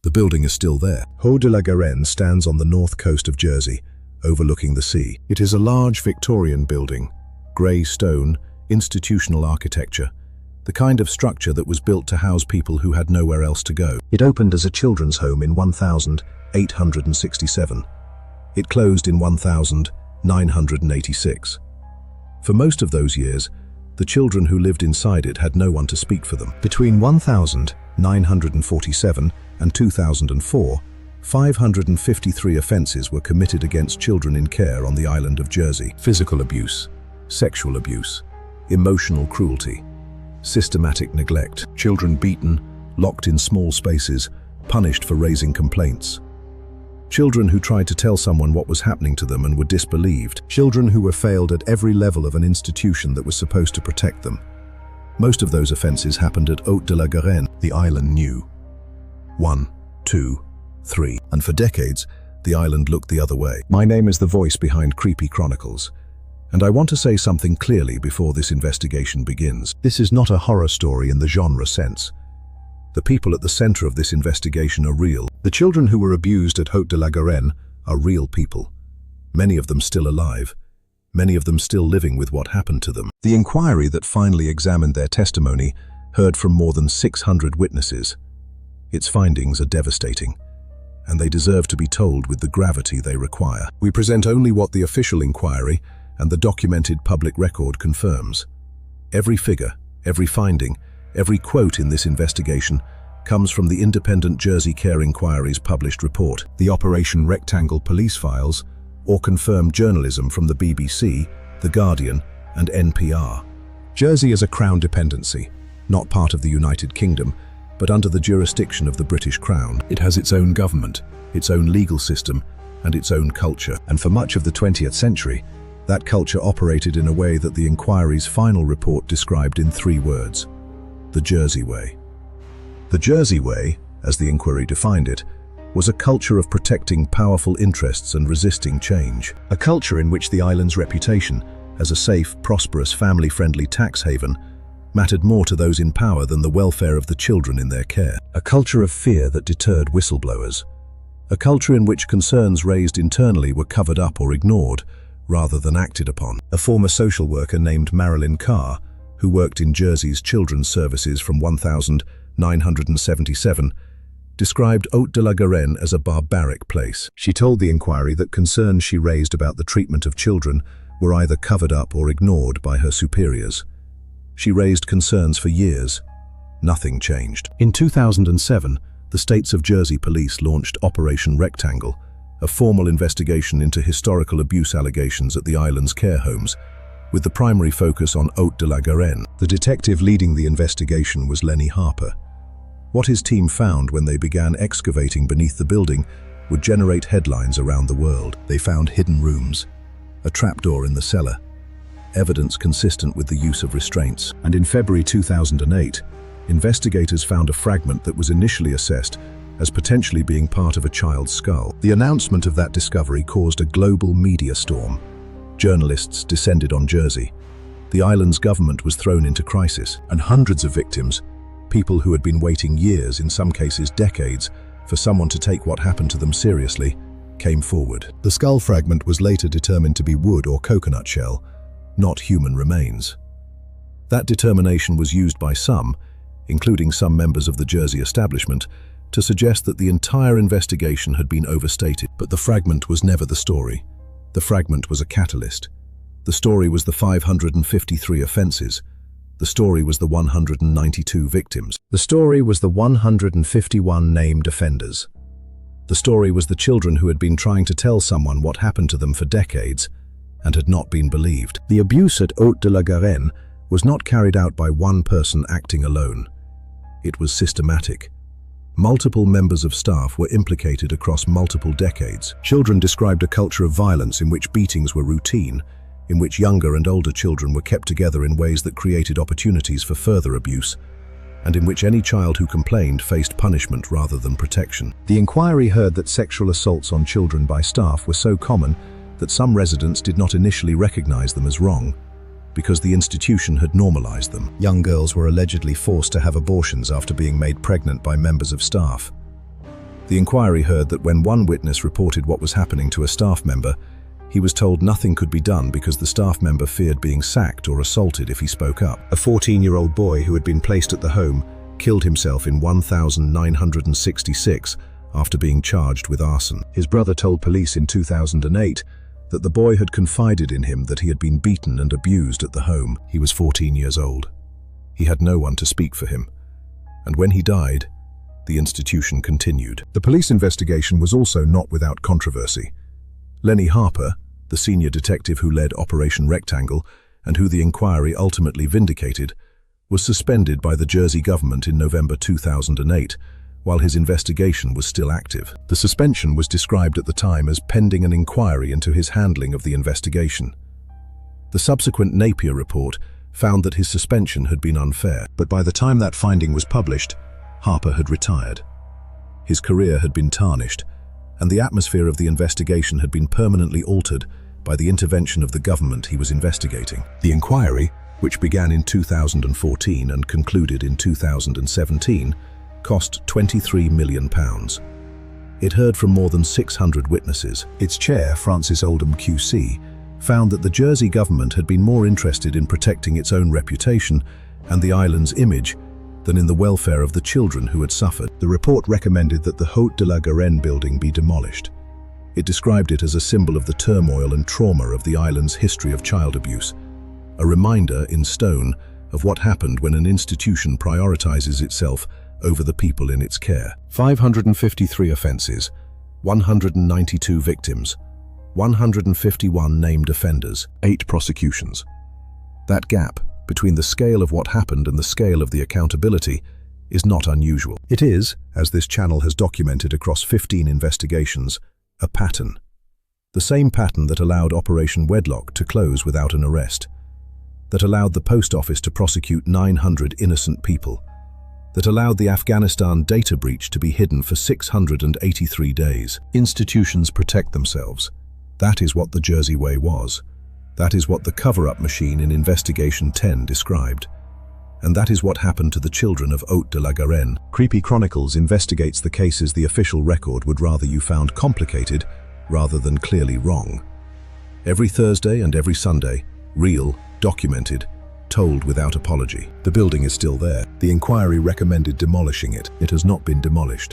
The building is still there. Haut de la Garenne stands on the north coast of Jersey, overlooking the sea. It is a large Victorian building, grey stone, institutional architecture, the kind of structure that was built to house people who had nowhere else to go. It opened as a children's home in 1867. It closed in 1986. For most of those years, the children who lived inside it had no one to speak for them. Between 1947 and 2004, 553 offences were committed against children in care on the island of Jersey. Physical abuse, sexual abuse, emotional cruelty, systematic neglect, children beaten, locked in small spaces, punished for raising complaints. Children who tried to tell someone what was happening to them and were disbelieved. Children who were failed at every level of an institution that was supposed to protect them. Most of those offences happened at Haut de la Garenne. The island knew. 1, 2, 3. And for decades, the island looked the other way. My name is the voice behind creepy Chronicles, and I want to say something clearly before this investigation begins. This is not a horror story in the genre sense. The people at the center of this investigation are real. The children who were abused at Haut de la Garenne are real people. Many of them still alive. Many of them still living with what happened to them. The inquiry that finally examined their testimony heard from more than 600 witnesses. Its findings are devastating, and they deserve to be told with the gravity they require. We present only what the official inquiry and the documented public record confirms. Every figure, every finding, every quote in this investigation comes from the independent Jersey Care Inquiry's published report, the Operation Rectangle police files, or confirmed journalism from the BBC, The Guardian, and NPR. Jersey is a Crown dependency, not part of the United Kingdom, but under the jurisdiction of the British Crown. It has its own government, its own legal system, and its own culture. And for much of the 20th century, that culture operated in a way that the inquiry's final report described in 3 words: the Jersey way. The Jersey way, as the inquiry defined it, was a culture of protecting powerful interests and resisting change. A culture in which the island's reputation as a safe, prosperous, family-friendly tax haven mattered more to those in power than the welfare of the children in their care. A culture of fear that deterred whistleblowers. A culture in which concerns raised internally were covered up or ignored, rather than acted upon. A former social worker named Marilyn Carr, who worked in Jersey's children's services from 1977, described Haut de la Garenne as a barbaric place. She told the inquiry that concerns she raised about the treatment of children were either covered up or ignored by her superiors. She raised concerns for years. Nothing changed. In 2007, the States of Jersey Police launched Operation Rectangle, a formal investigation into historical abuse allegations at the island's care homes, with the primary focus on Haut de la Garenne. The detective leading the investigation was Lenny Harper. What his team found when they began excavating beneath the building would generate headlines around the world. They found hidden rooms, a trapdoor in the cellar, evidence consistent with the use of restraints. And in February 2008, investigators found a fragment that was initially assessed as potentially being part of a child's skull. The announcement of that discovery caused a global media storm. Journalists descended on Jersey. The island's government was thrown into crisis, and hundreds of victims, people who had been waiting years, in some cases decades, for someone to take what happened to them seriously, came forward. The skull fragment was later determined to be wood or coconut shell, not human remains. That determination was used by some, including some members of the Jersey establishment, to suggest that the entire investigation had been overstated. But the fragment was never the story. The fragment was a catalyst. The story was the 553 offences. The story was the 192 victims. The story was the 151 named offenders. The story was the children who had been trying to tell someone what happened to them for decades and had not been believed. The abuse at Haut de la Garenne was not carried out by one person acting alone. It was systematic. Multiple members of staff were implicated across multiple decades. Children described a culture of violence in which beatings were routine, in which younger and older children were kept together in ways that created opportunities for further abuse, and in which any child who complained faced punishment rather than protection. The inquiry heard that sexual assaults on children by staff were so common that some residents did not initially recognize them as wrong, because the institution had normalized them. Young girls were allegedly forced to have abortions after being made pregnant by members of staff. The inquiry heard that when one witness reported what was happening to a staff member, he was told nothing could be done because the staff member feared being sacked or assaulted if he spoke up. A 14-year-old boy who had been placed at the home killed himself in 1966 after being charged with arson. His brother told police in 2008 that the boy had confided in him that he had been beaten and abused at the home. He was 14 years old. He had no one to speak for him. And when he died, the institution continued. The police investigation was also not without controversy. Lenny Harper, the senior detective who led Operation Rectangle and who the inquiry ultimately vindicated, was suspended by the Jersey government in November 2008, while his investigation was still active. The suspension was described at the time as pending an inquiry into his handling of the investigation. The subsequent Napier report found that his suspension had been unfair, but by the time that finding was published, Harper had retired. His career had been tarnished, and the atmosphere of the investigation had been permanently altered by the intervention of the government he was investigating. The inquiry, which began in 2014 and concluded in 2017, cost £23 million. It heard from more than 600 witnesses. Its chair, Francis Oldham QC, found that the Jersey government had been more interested in protecting its own reputation and the island's image than in the welfare of the children who had suffered. The report recommended that the Haut de la Garenne building be demolished. It described it as a symbol of the turmoil and trauma of the island's history of child abuse, a reminder in stone of what happened when an institution prioritizes itself over the people in its care. 553 offences, 192 victims, 151 named offenders, 8 prosecutions. That gap between the scale of what happened and the scale of the accountability is not unusual. It is, as this channel has documented across 15 investigations, a pattern. The same pattern that allowed Operation Wedlock to close without an arrest, that allowed the post office to prosecute 900 innocent people, that allowed the Afghanistan data breach to be hidden for 683 days. Institutions protect themselves. That is what the Jersey Way was. That is what the cover-up machine in Investigation 10 described. And that is what happened to the children of Haut de la Garenne. Creepy Chronicles investigates the cases the official record would rather you found complicated rather than clearly wrong. Every Thursday and every Sunday, real, documented, told without apology. The building is still there. The inquiry recommended demolishing it. It has not been demolished.